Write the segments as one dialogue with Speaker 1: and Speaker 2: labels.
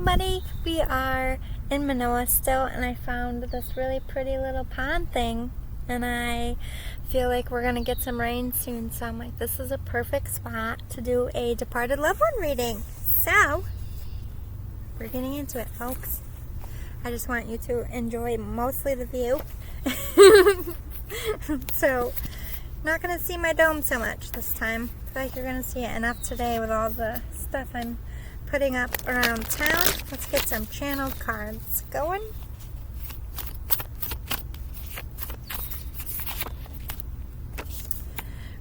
Speaker 1: somebody. We are in Manoa still, and I found this really pretty little pond thing, and I feel like we're gonna get some rain soon, so I'm like, this is a perfect spot to do a departed loved one reading. So we're getting into it, folks. I just want you to enjoy mostly the view. So not gonna see my dome so much this time. I feel like you're gonna see it enough today with all the stuff I'm putting up around town. Let's get some channeled cards going.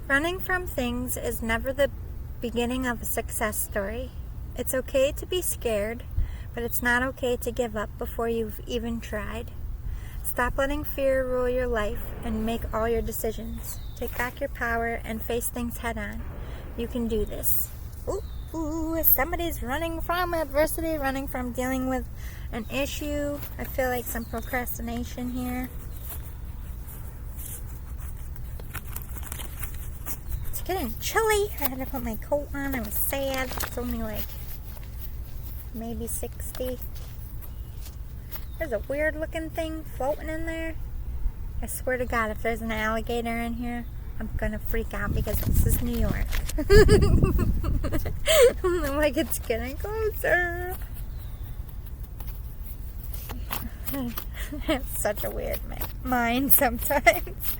Speaker 1: Running from things is never the beginning of a success story. It's okay to be scared, but it's not okay to give up before you've even tried. Stop letting fear rule your life and make all your decisions. Take back your power and face things head on. You can do this. Ooh, somebody's running from adversity, running from dealing with an issue. I feel like some procrastination here. It's getting chilly. I had to put my coat on. I was sad. It's only like maybe 60. There's a weird looking thing floating in there. I swear to God, if there's an alligator in here, I'm gonna freak out because this is New York. I'm like, it's getting closer. I have such a weird mind sometimes.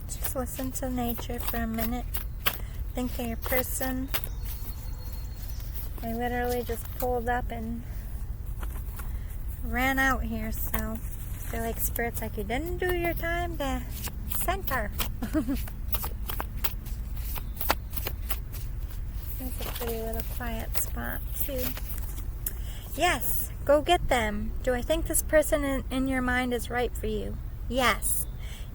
Speaker 1: Just listen to nature for a minute. Think of your person. I literally just pulled up and ran out here, so I feel like Spirit's like, you didn't do your time to center. There's a pretty little quiet spot too. Yes, go get them. Do I think this person in your mind is right for you? Yes.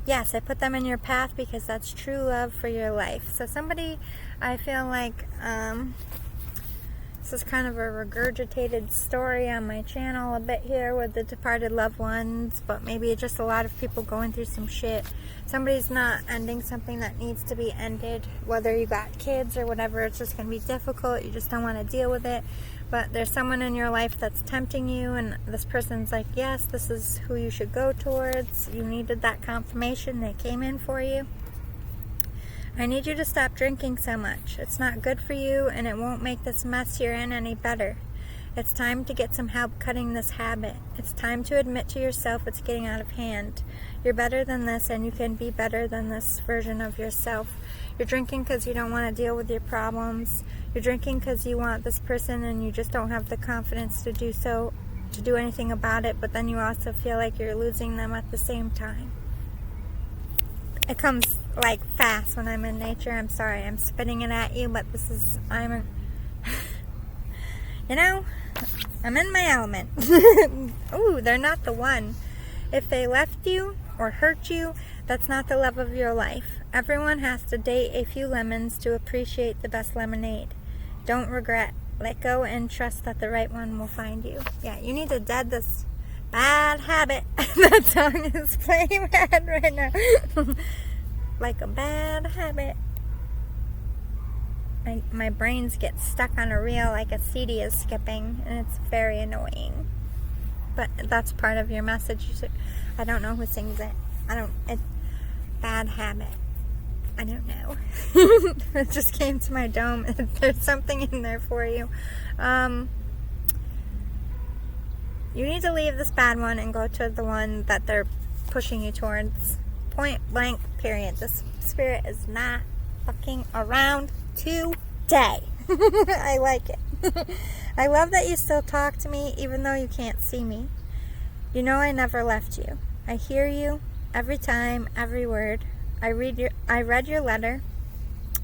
Speaker 1: Yes, I put them in your path because that's true love for your life. So somebody, I feel like, this is kind of a regurgitated story on my channel a bit here with the departed loved ones, but maybe just a lot of people going through some shit. Somebody's not ending something that needs to be ended, whether you got kids or whatever. It's just going to be difficult. You just don't want to deal with it. But there's someone in your life that's tempting you, and this person's like, yes, this is who you should go towards. You needed that confirmation. They came in for you. I need you to stop drinking so much. It's not good for you, and it won't make this mess you're in any better. It's time to get some help cutting this habit. It's time to admit to yourself it's getting out of hand. You're better than this, and you can be better than this version of yourself. You're drinking because you don't want to deal with your problems. You're drinking because you want this person, and you just don't have the confidence to do so, to do anything about it, but then you also feel like you're losing them at the same time. It comes like fast when I'm in nature. I'm sorry, I'm spitting it at you, but you know, I'm in my element. Ooh, they're not the one. If they left you or hurt you, that's not the love of your life. Everyone has to date a few lemons to appreciate the best lemonade. Don't regret. Let go and trust that the right one will find you. Yeah, you need to dead this bad habit. That song is playing in my head right now. Like a bad habit. My brains get stuck on a reel like a CD is skipping, and it's very annoying. But that's part of your message. I don't know who sings it. It's bad habit. I don't know. It just came to my dome. There's something in there for you. You need to leave this bad one and go to the one that they're pushing you towards. Point blank, period. This spirit is not fucking around today. I like it. I love that you still talk to me even though you can't see me. You know I never left you. I hear you every time, every word. I read your letter.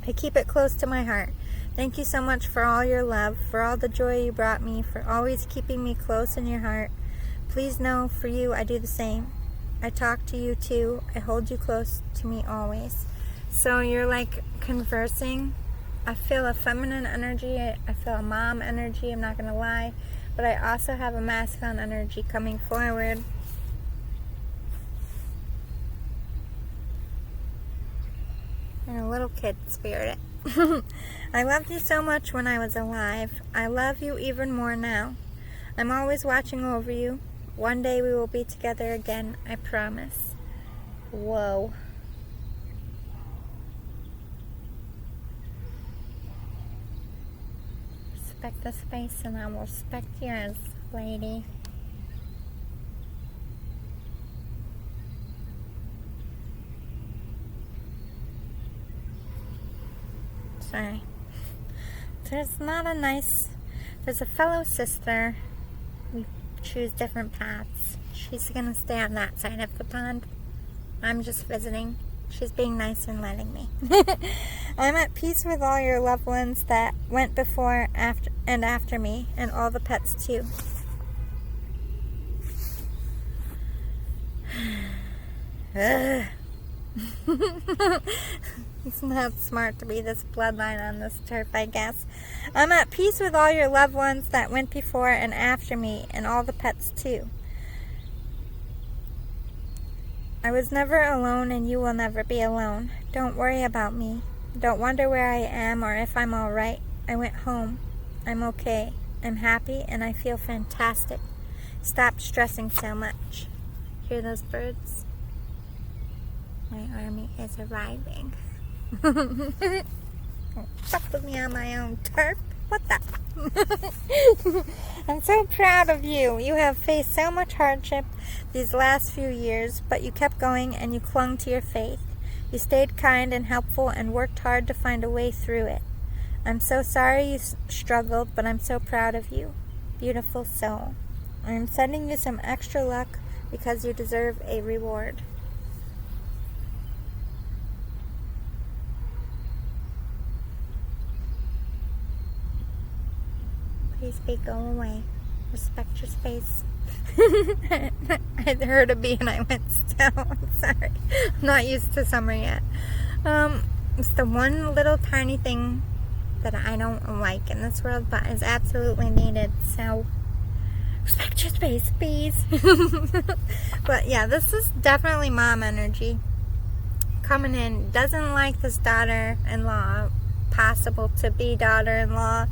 Speaker 1: I keep it close to my heart. Thank you so much for all your love, for all the joy you brought me, for always keeping me close in your heart. Please know, for you, I do the same. I talk to you too. I hold you close to me always. So you're like conversing. I feel a feminine energy. I feel a mom energy, I'm not going to lie. But I also have a masculine energy coming forward. and a little kid spirit. I loved you so much when I was alive. I love you even more now. I'm always watching over you. One day we will be together again, I promise. Whoa. Respect the space and I will respect yours, lady. Sorry. There's a fellow sister. We choose different paths. She's gonna stay on that side of the pond. I'm just visiting. She's being nice and letting me. I'm at peace with all your loved ones that went before, after me, and all the pets too. It's not smart to be this bloodline on this turf, I guess. I'm at peace with all your loved ones that went before and after me, and all the pets too. I was never alone, and you will never be alone. Don't worry about me. Don't wonder where I am or if I'm all right. I went home. I'm okay. I'm happy, and I feel fantastic. Stop stressing so much. Hear those birds? My army is arriving. Don't fuck with me on my own turf. What the? I'm so proud of you. You have faced so much hardship these last few years, but you kept going and you clung to your faith. You stayed kind and helpful and worked hard to find a way through it. I'm so sorry you struggled, but I'm so proud of you. Beautiful soul. I'm sending you some extra luck because you deserve a reward. Please be, go away. Respect your space. I heard a bee and I went still. I'm sorry. I'm not used to summer yet. It's the one little tiny thing that I don't like in this world, but is absolutely needed. So, respect your space, bees. But yeah, this is definitely mom energy. Coming in, doesn't like this daughter-in-law, possible to be daughter-in-law.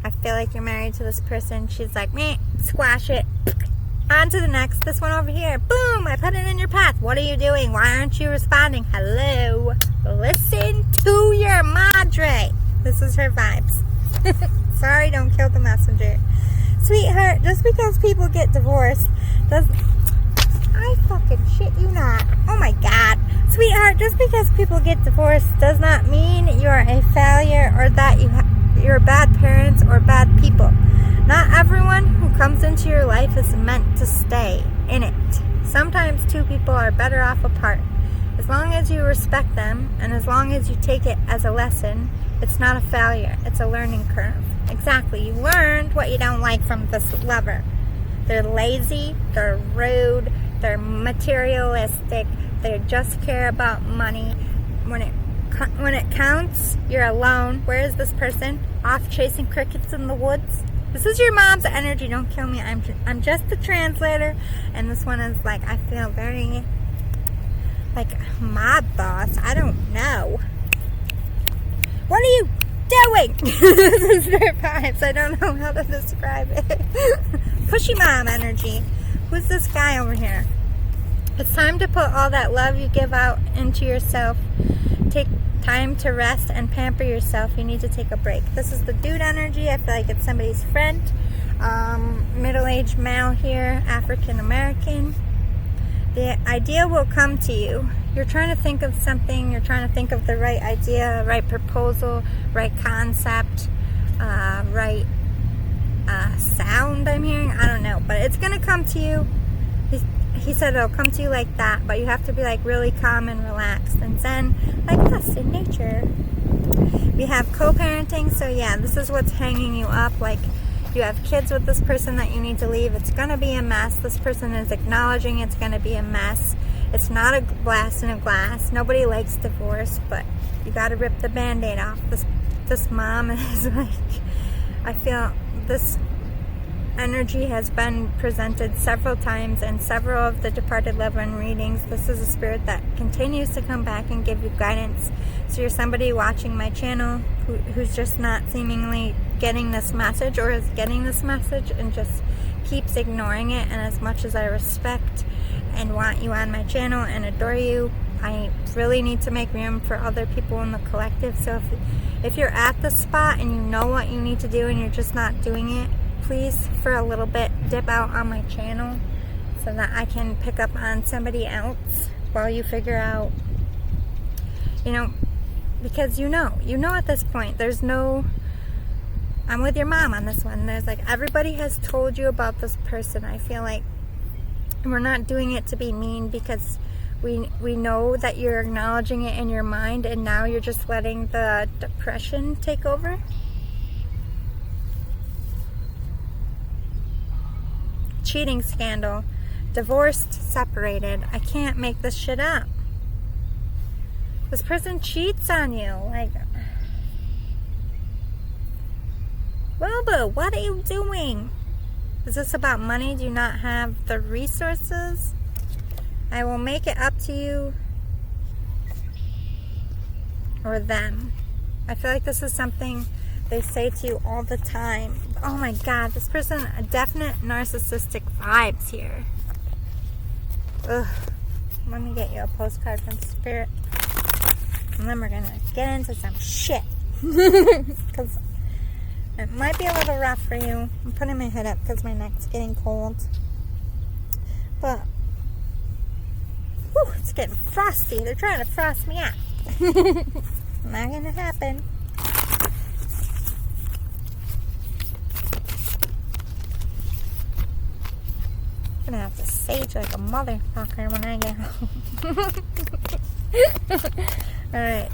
Speaker 1: I feel like you're married to this person. She's like, meh, squash it. On to the next. This one over here. Boom, I put it in your path. What are you doing? Why aren't you responding? Hello. Listen to your madre. This is her vibes. Sorry, don't kill the messenger. Sweetheart, just because people get divorced I fucking shit you not. Oh my god. Sweetheart, just because people get divorced does not mean you're a failure or that you're bad parents or bad people. Not everyone who comes into your life is meant to stay in it. Sometimes two people are better off apart. As long as you respect them and as long as you take it as a lesson, it's not a failure. It's a learning curve. Exactly. You learned what you don't like from this lover. They're lazy, they're rude, they're materialistic, they just care about money. When it counts, you're alone. Where is this person? Off chasing crickets in the woods? This is your mom's energy. Don't kill me. I'm just a translator. And this one is like, I feel very like mob boss. I don't know. What are you doing? This is their vibes. I don't know how to describe it. Pushy mom energy. Who's this guy over here? It's time to put all that love you give out into yourself. Take time to rest and pamper yourself. You need to take a break. This is the dude energy. I feel like it's somebody's friend. Middle-aged male here, African American. The idea will come to you. You're trying to think of something. You're trying to think of the right idea, right proposal, right concept, right sound I'm hearing. I don't know, but it's going to come to you. He said it'll come to you like that, but you have to be like really calm and relaxed and zen, like us in nature. We have co-parenting, so yeah, this is what's hanging you up. Like, you have kids with this person that you need to leave. It's going to be a mess. This person is acknowledging it's going to be a mess. It's not a glass in a glass. Nobody likes divorce, but you got to rip the Band-Aid off. This mom is like, I feel this energy has been presented several times in several of the departed loved one readings. This is a spirit that continues to come back and give you guidance. So you're somebody watching my channel who's just not seemingly getting this message, or is getting this message and just keeps ignoring it. And as much as I respect and want you on my channel and adore you, I really need to make room for other people in the collective. So if you're at the spot and you know what you need to do and you're just not doing it, please, for a little bit, dip out on my channel so that I can pick up on somebody else while you figure out, because you know at this point, there's no, I'm with your mom on this one. There's like, everybody has told you about this person. I feel like we're not doing it to be mean, because we know that you're acknowledging it in your mind, and now you're just letting the depression take over. Cheating scandal, divorced, separated. I can't make this shit up. This person cheats on you. Like, Robo, what are you doing? Is this about money? Do you not have the resources? I will make it up to you or them. I feel like this is something they say to you all the time. Oh my God, this person, a definite narcissistic vibes here. Ugh. Let me get you a postcard from Spirit. And then we're going to get into some shit. Because it might be a little rough for you. I'm putting my hood up because my neck's getting cold. But whew, it's getting frosty. They're trying to frost me out. Not going to happen. I'm gonna have to sage like a motherfucker when I get home. Alright.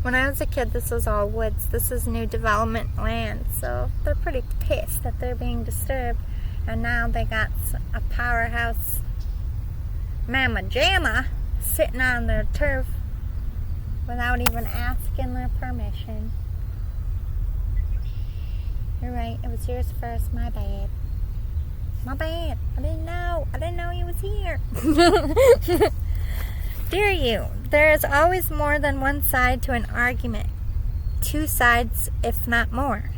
Speaker 1: When I was a kid, this was all woods. This is new development land. So they're pretty pissed that they're being disturbed. And now they got a powerhouse mamma jamma sitting on their turf without even asking their permission. You're right. It was yours first. My bad. My bad. I didn't know he was here. Dear you, there is always more than one side to an argument. Two sides, if not more.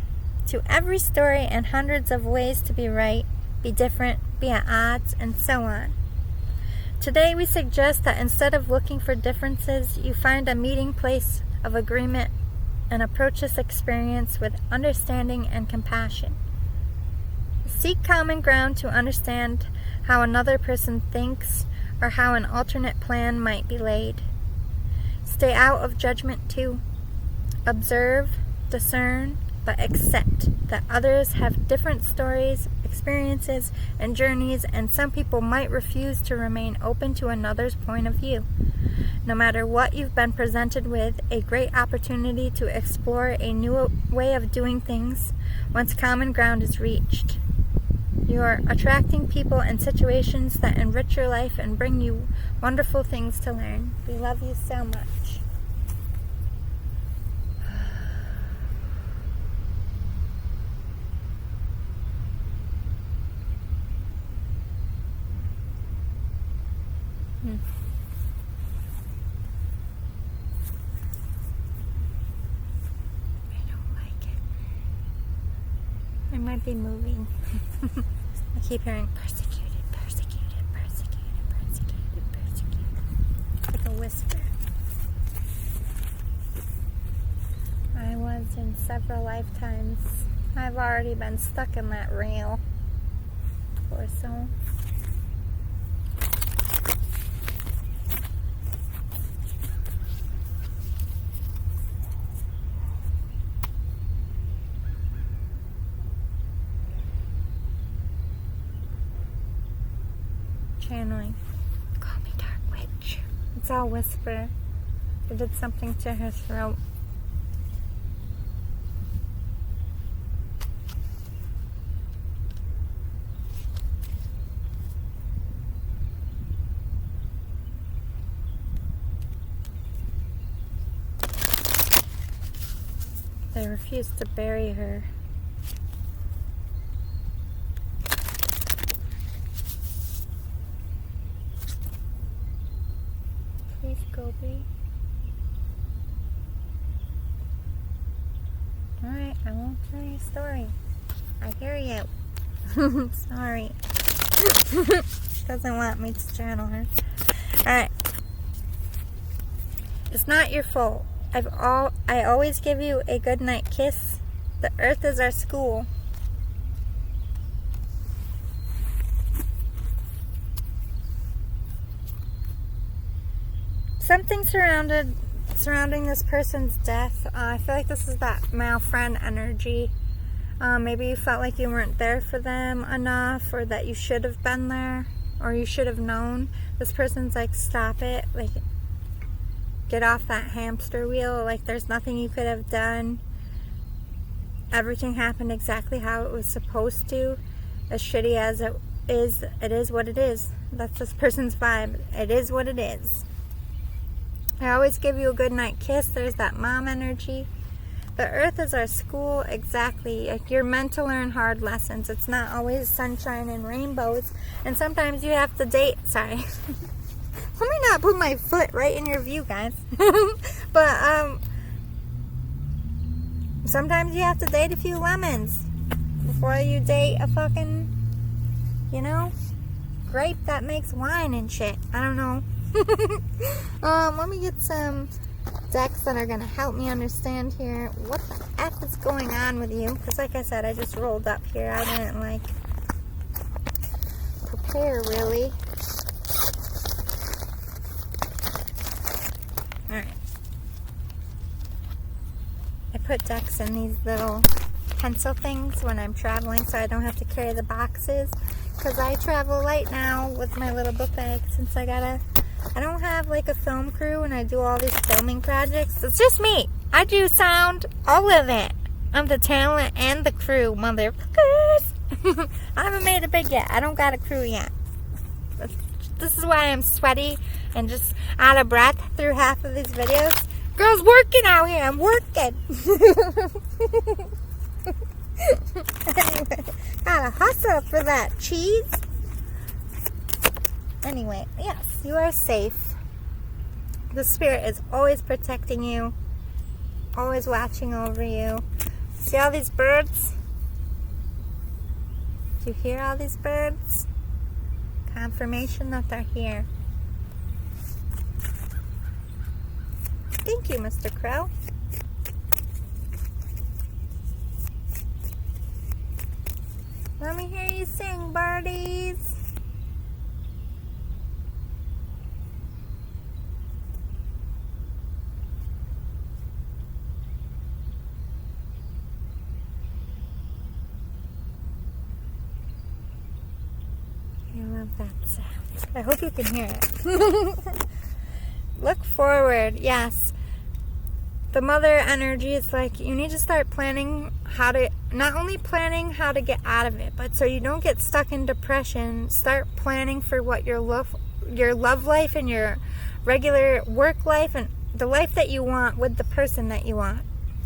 Speaker 1: To every story, and hundreds of ways to be right, be different, be at odds, and so on. Today we suggest that instead of looking for differences, you find a meeting place of agreement and approach this experience with understanding and compassion. Seek common ground to understand how another person thinks or how an alternate plan might be laid. Stay out of judgment too. Observe, discern, but accept that others have different stories, experiences, and journeys, and some people might refuse to remain open to another's point of view. No matter what you've been presented with, a great opportunity to explore a new way of doing things once common ground is reached. You are attracting people and situations that enrich your life and bring you wonderful things to learn. We love you so much. I don't like it. I might be moving. I keep hearing persecuted, persecuted, persecuted, persecuted, persecuted. Like a whisper. I was in several lifetimes. I've already been stuck in that rail. Poor soul. Channeling. Call me Dark Witch. It's all whisper. I did something to her throat. They refused to bury her. Please, Gobi. Alright, I won't tell your story. I hear you. Sorry. Doesn't want me to channel her. Alright. It's not your fault. I always give you a good night kiss. The earth is our school. Something surrounding this person's death. I feel like this is that male friend energy. Maybe you felt like you weren't there for them enough, or that you should have been there, or you should have known. This person's like, stop it. Like, get off that hamster wheel. Like, there's nothing you could have done. Everything happened exactly how it was supposed to. As shitty as it is what it is. That's this person's vibe. It is what it is. I always give you a good night kiss. There's that mom energy. The earth is our school, exactly. Like, you're meant to learn hard lessons. It's not always sunshine and rainbows. And sometimes you have to date. Sorry. Let me not put my foot right in your view, guys. But, sometimes you have to date a few lemons before you date a fucking, grape that makes wine and shit. I don't know. Let me get some decks that are going to help me understand here what the F is going on with you. Because like I said, I just rolled up here. I didn't, prepare, really. Alright. I put decks in these little pencil things when I'm traveling so I don't have to carry the boxes. Because I travel light now with my little book bag since I don't have a film crew and I do all these filming projects. It's just me. I do sound, all of it. I'm the talent and the crew, motherfuckers. I haven't made it big yet. I don't got a crew yet. This is why I'm sweaty and just out of breath through half of these videos. Girl's working out here. I'm working. Anyway, gotta hustle for that cheese. Anyway, yes, you are safe. The spirit is always protecting you, always watching over you. See all these birds? Do you hear all these birds? Confirmation that they're here. Thank you, Mr. Crow. Let me hear you sing, birdies. I love that sound. I hope you can hear it. Look forward. Yes. The mother energy is like, you need to start planning how to, not only planning how to get out of it, but so you don't get stuck in depression, start planning for what your love life and your regular work life and the life that you want with the person that you want.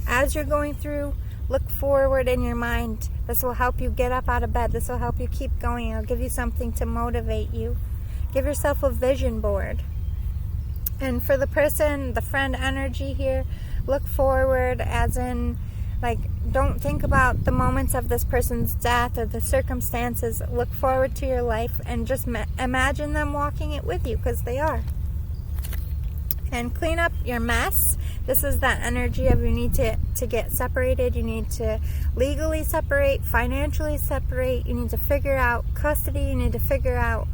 Speaker 1: As you're going through, look forward in your mind. This will help you get up out of bed. This will help you keep going. It'll give you something to motivate you. Give yourself a vision board. And for the person, the friend energy here, look forward as in, don't think about the moments of this person's death or the circumstances. Look forward to your life and just imagine them walking it with you, because they are. And clean up your mess. This is that energy of you need to get separated. You need to legally separate, financially separate. You need to figure out custody. You need to figure out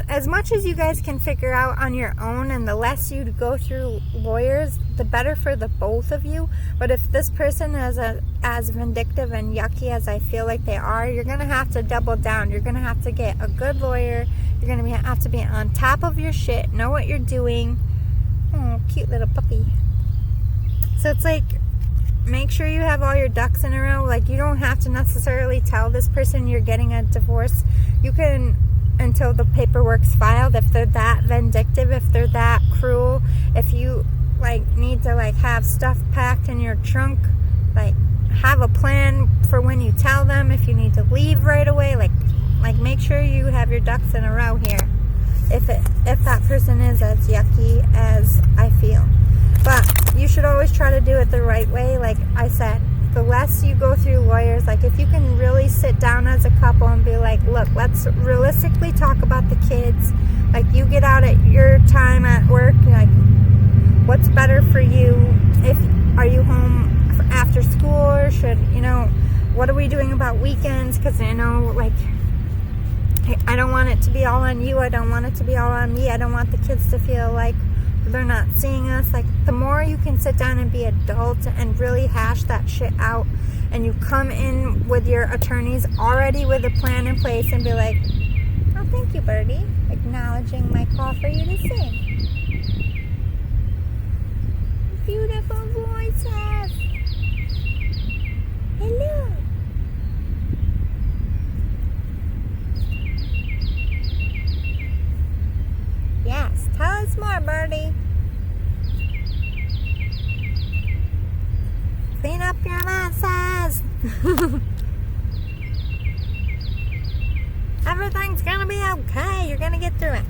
Speaker 1: as much as you guys can figure out on your own, and the less you go through lawyers, the better for the both of you. But if this person is as vindictive and yucky as I feel like they are, you're going to have to double down. You're going to have to get a good lawyer. You're going to have to be on top of your shit, know what you're doing. Oh, cute little puppy. So it's make sure you have all your ducks in a row. You don't have to necessarily tell this person you're getting a divorce. You can, until the paperwork's filed, if they're that vindictive, if they're that cruel, if you need to have stuff packed in your trunk, have a plan for when you tell them if you need to leave right away. Make sure you have your ducks in a row here. If that person is as yucky as I feel. But you should always try to do it the right way. Like I said, the less you go through lawyers. Like, if you can really sit down as a couple and be like, look, let's realistically talk about the kids. Like, you get out at your time at work, like, what's better for you? Are you home after school, or should, what are we doing about weekends? Because like, I don't want it to be all on you. I don't want it to be all on me. I don't want the kids to feel like they're not seeing us. Like, the more you can sit down and be adult and really hash that shit out, and you come in with your attorneys already with a plan in place and be like, oh, thank you, Birdie, acknowledging my call for you to sing. Beautiful voices. Hello. Yes, tell us more, Birdie. Clean up your messes. Everything's gonna be okay. You're gonna get through it.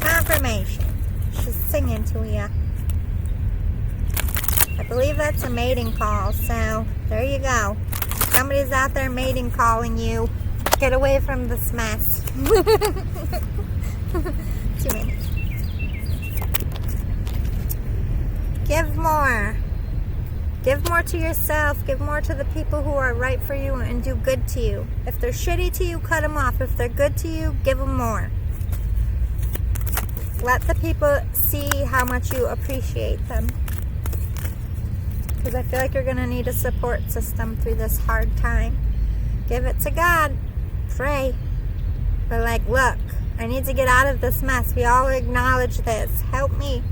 Speaker 1: Confirmation. She's singing to you. I believe that's a mating call, so there you go. Somebody's out there mating calling you. Get away from this mess. Too many. Give more. Give more to yourself. Give more to the people who are right for you and do good to you. If they're shitty to you, cut them off. If they're good to you, give them more. Let the people see how much you appreciate them. Because I feel like you're going to need a support system through this hard time. Give it to God. Pray. But like, look, I need to get out of this mess. We all acknowledge this. Help me.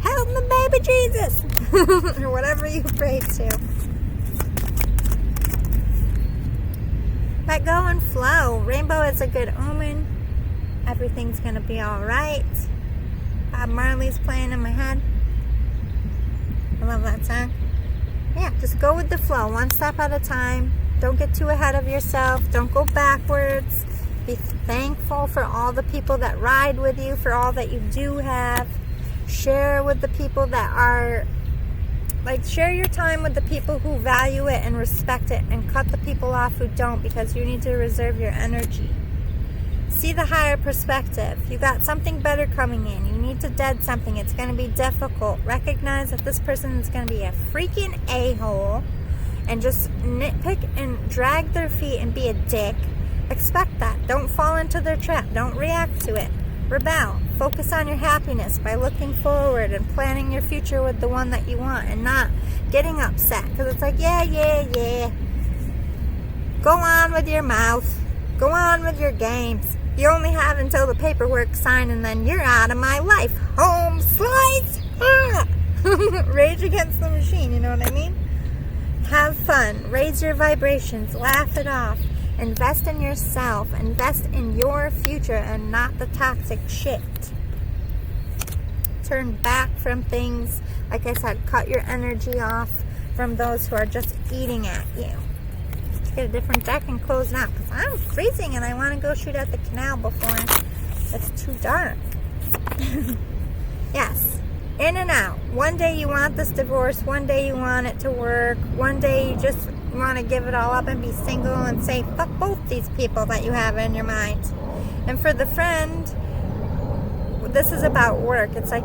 Speaker 1: Help me, baby Jesus. Or whatever you pray to. Let go and flow. Rainbow is a good omen. Everything's going to be alright. Bob Marley's playing in my head. I love that song. Yeah, just go with the flow. One step at a time. Don't get too ahead of yourself. Don't go backwards. Be thankful for all the people that ride with you, for all that you do have. Share with the people that are, like, share your time with the people who value it and respect it, and cut the people off who don't, because you need to reserve your energy. See the higher perspective. You got something better coming in. You need to dead something. It's going to be difficult. Recognize that this person is going to be a freaking a-hole and just nitpick and drag their feet and be a dick. Expect that. Don't fall into their trap. Don't react to it. Rebel. Focus on your happiness by looking forward and planning your future with the one that you want, and not getting upset because it's like, yeah. Go on with your mouth. Go on with your games. You only have until the paperwork's signed, and then you're out of my life. Home slice. Rage against the machine, you know what I mean? Have fun. Raise your vibrations. Laugh it off. Invest in yourself. Invest in your future and not the toxic shit. Turn back from things. Like I said, cut your energy off from those who are just eating at you. Let's get a different deck and close now, because I'm freezing and I want to go shoot at the canal before it's too dark. Yes. In and out. One day you want this divorce. One day you want it to work. One day you just want to give it all up and be single and say, fuck both these people that you have in your mind. And for the friend, this is about work. It's like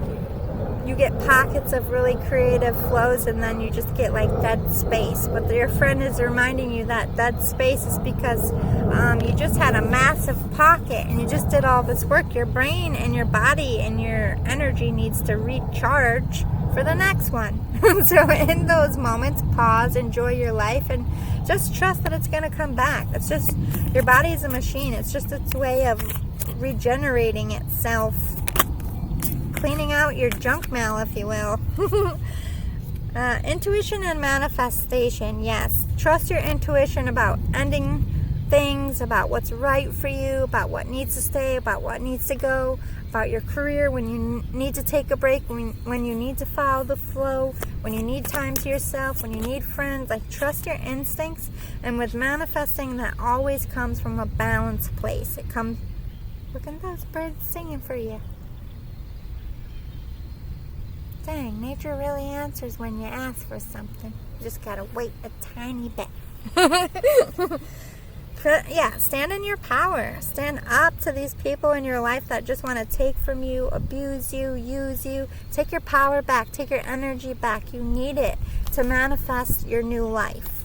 Speaker 1: you get pockets of really creative flows, and then you just get like dead space. But your friend is reminding you that dead space is because you just had a massive pocket and you just did all this work. Your brain and your body and your energy needs to recharge for the next one. So in those moments, pause, enjoy your life, and just trust that it's going to come back. It's just, your body is a machine. It's just its way of regenerating itself, cleaning out your junk mail, if you will. Intuition and manifestation. Yes, trust your intuition about ending things, about what's right for you, about what needs to stay, about what needs to go, about your career, when you need to take a break, when you need to follow the flow, when you need time to yourself, when you need friends. Like, trust your instincts. And with manifesting, that always comes from a balanced place. It comes, look at those birds singing for you. Dang, nature really answers when you ask for something. You just gotta wait a tiny bit. Yeah, stand in your power. Stand up to these people in your life that just want to take from you, abuse you, use you. Take your power back. Take your energy back. You need it to manifest your new life.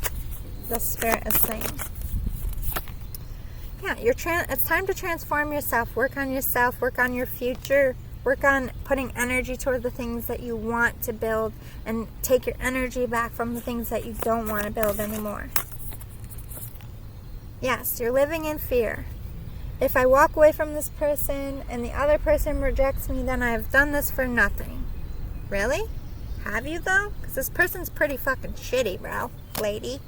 Speaker 1: The Spirit is saying. Yeah, it's time to transform yourself. Work on yourself. Work on your future. Work on putting energy toward the things that you want to build, and take your energy back from the things that you don't want to build anymore. Yes, you're living in fear. If I walk away from this person and the other person rejects me, then I've done this for nothing. Really? Have you though? Because this person's pretty fucking shitty, bro, lady.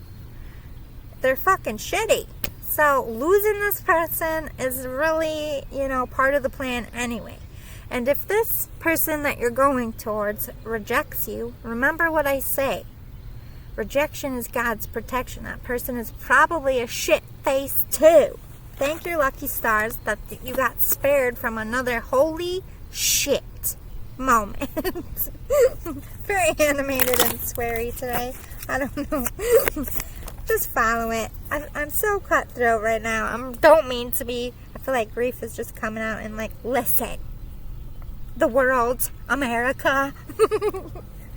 Speaker 1: They're fucking shitty. So losing this person is really, part of the plan anyway. And if this person that you're going towards rejects you, remember what I say. Rejection is God's protection. That person is probably a shit face too. Thank your lucky stars that you got spared from another holy shit moment. Very animated and sweary today. I don't know. Just follow it. I'm so cutthroat right now. I don't mean to be. I feel like grief is just coming out and listen. The world, America.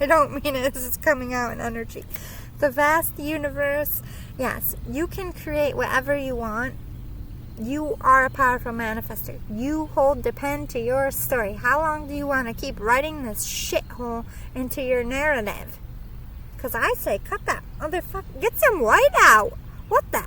Speaker 1: I don't mean it. This is coming out in energy. The vast universe. Yes, you can create whatever you want. You are a powerful manifester. You hold the pen to your story. How long do you want to keep writing this shithole into your narrative? Because I say, cut that motherfucker. Get some white out. What the?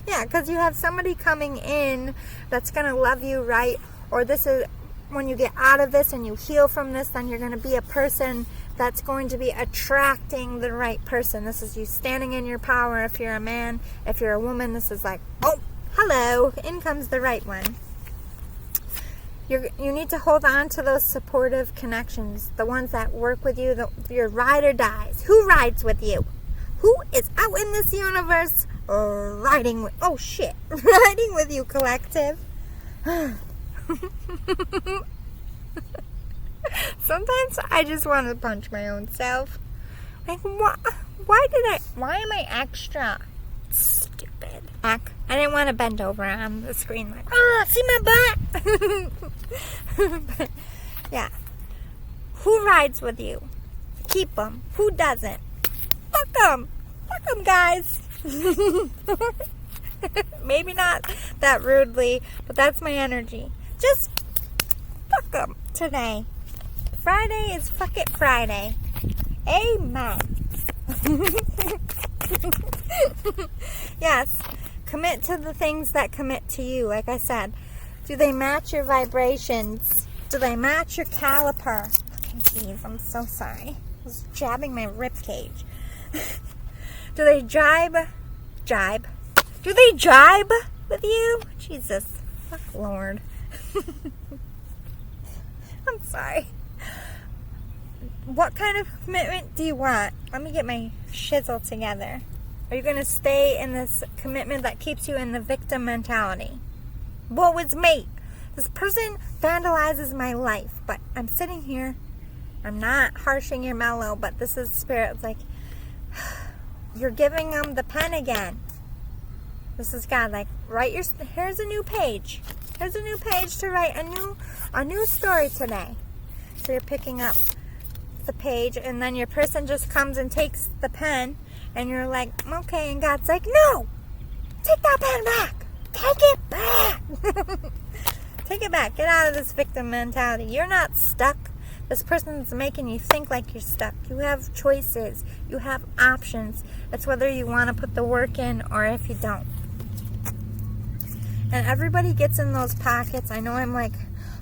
Speaker 1: Yeah, because you have somebody coming in that's going to love you right. Or this is, when you get out of this and you heal from this, then you're going to be a person that's going to be attracting the right person. This is you standing in your power. If you're a man, if you're a woman, this is like, oh, hello, in comes the right one. You need to hold on to those supportive connections, the ones that work with you, your ride or dies. Who rides with you? Who is out in this universe riding with you, collective? Sometimes I just want to punch my own self. Why am I extra stupid? I didn't want to bend over on the screen see my butt. Yeah. Who rides with you? Keep them. Who doesn't? Fuck them. Fuck them, guys. Maybe not that rudely, but that's my energy. Just fuck them today. Friday is fuck it Friday. Amen. Yes. Commit to the things that commit to you. Like I said, do they match your vibrations? Do they match your caliper? Fucking jeez, I'm so sorry. I was jabbing my ribcage. Do they jibe? Do they jibe with you? Jesus. Fuck Lord. I'm sorry. What kind of commitment do you want? Let me get my shizzle together. Are you going to stay in this commitment that keeps you in the victim mentality? Woe is me. This person vandalizes my life, but I'm sitting here. I'm not harshing your mellow, but this is spirit. It's like, you're giving them the pen again. This is God. Like, here's a new page. Here's a new page to write a new story today. So you're picking up the page, and then your person just comes and takes the pen, and you're like, okay, and God's like, no, take that pen back. Take it back. Take it back. Get out of this victim mentality. You're not stuck. This person's making you think like you're stuck. You have choices. You have options. It's whether you want to put the work in or if you don't. And everybody gets in those pockets. I know I'm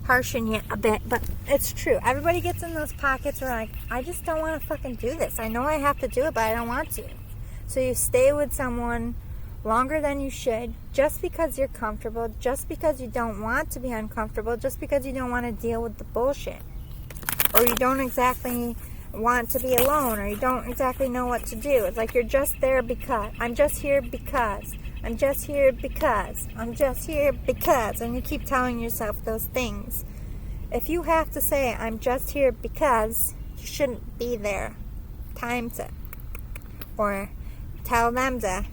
Speaker 1: harshing you a bit, but it's true. Everybody gets in those pockets where I just don't want to fucking do this. I know I have to do it, but I don't want to. So you stay with someone longer than you should, just because you're comfortable, just because you don't want to be uncomfortable, just because you don't want to deal with the bullshit. Or you don't exactly want to be alone, or you don't exactly know what to do. It's like you're just there because. I'm just here because. I'm just here because. I'm just here because. And you keep telling yourself those things. If you have to say, I'm just here because, you shouldn't be there. Time to, or tell them to,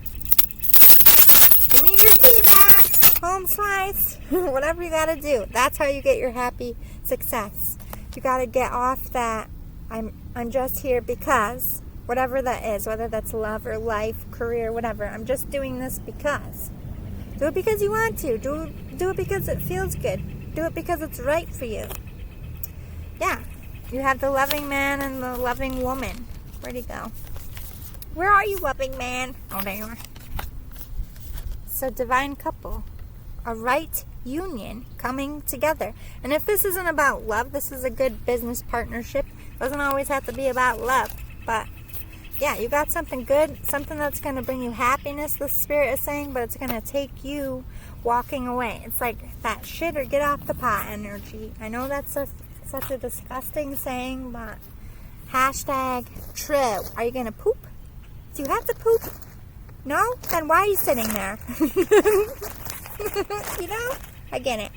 Speaker 1: give me your tea back, home slice, whatever you gotta do. That's how you get your happy success. You gotta get off that, I'm just here because, whatever that is, whether that's love or life, career, whatever. I'm just doing this because. Do it because you want to. Do it because it feels good. Do it because it's right for you. Yeah. You have the loving man and the loving woman. Where'd he go? Where are you, loving man? Oh, there you are. So, divine couple. A right union coming together. And if this isn't about love, this is a good business partnership. Doesn't always have to be about love. But, yeah, you got something good, something that's going to bring you happiness, the spirit is saying, but it's going to take you walking away. It's like that shit or get off the pot energy. I know that's such a disgusting saying, but hashtag true. Are you going to poop? Do you have to poop? No? Then why are you sitting there? You know? I get it.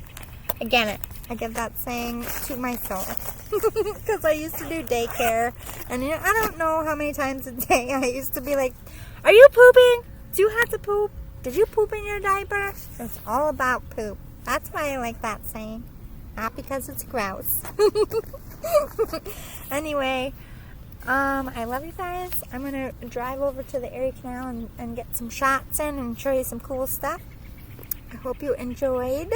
Speaker 1: I give that saying to myself. Because I used to do daycare. And you know, I don't know how many times a day I used to be like, are you pooping? Do you have to poop? Did you poop in your diaper? It's all about poop. That's why I like that saying. Not because it's gross. Anyway, I love you guys. I'm going to drive over to the Erie Canal and get some shots in and show you some cool stuff. I hope you enjoyed.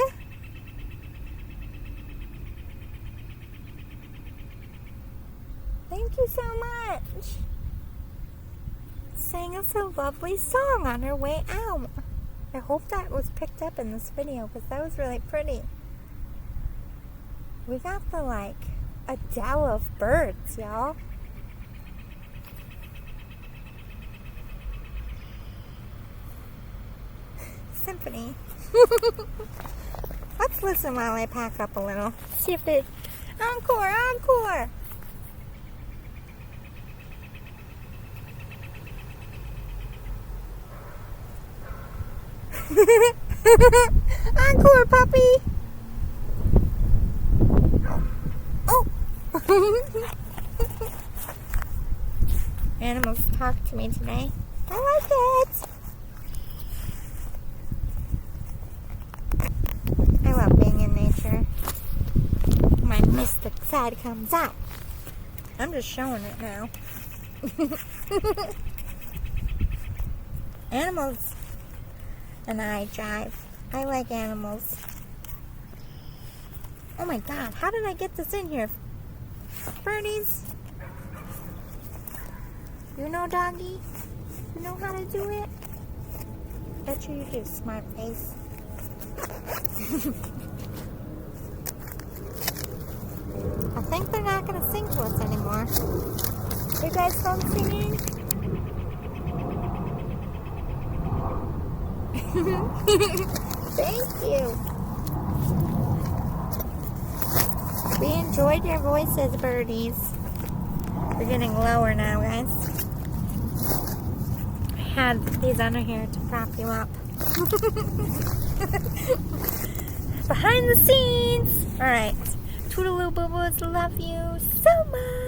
Speaker 1: Thank you so much. Sang us a lovely song on our way out. I hope that was picked up in this video because that was really pretty. We got the Adele of birds, y'all. Symphony. Let's listen while I pack up a little. See if they... Encore! Encore, puppy! Oh! Animals talk to me today. I like it! I love being in nature. My mystic side comes out. I'm just showing it now. Animals and I jive. I like animals. Oh my god, how did I get this in here? Birdies? You know, doggy? You know how to do it? Bet you do, smart face. I think they're not going to sing to us anymore. You guys done singing? Thank you. We enjoyed your voices, birdies. We're getting lower now, guys. I had these under here to prop you up. Behind the scenes. Alright. Toodaloo boo boos, love you so much.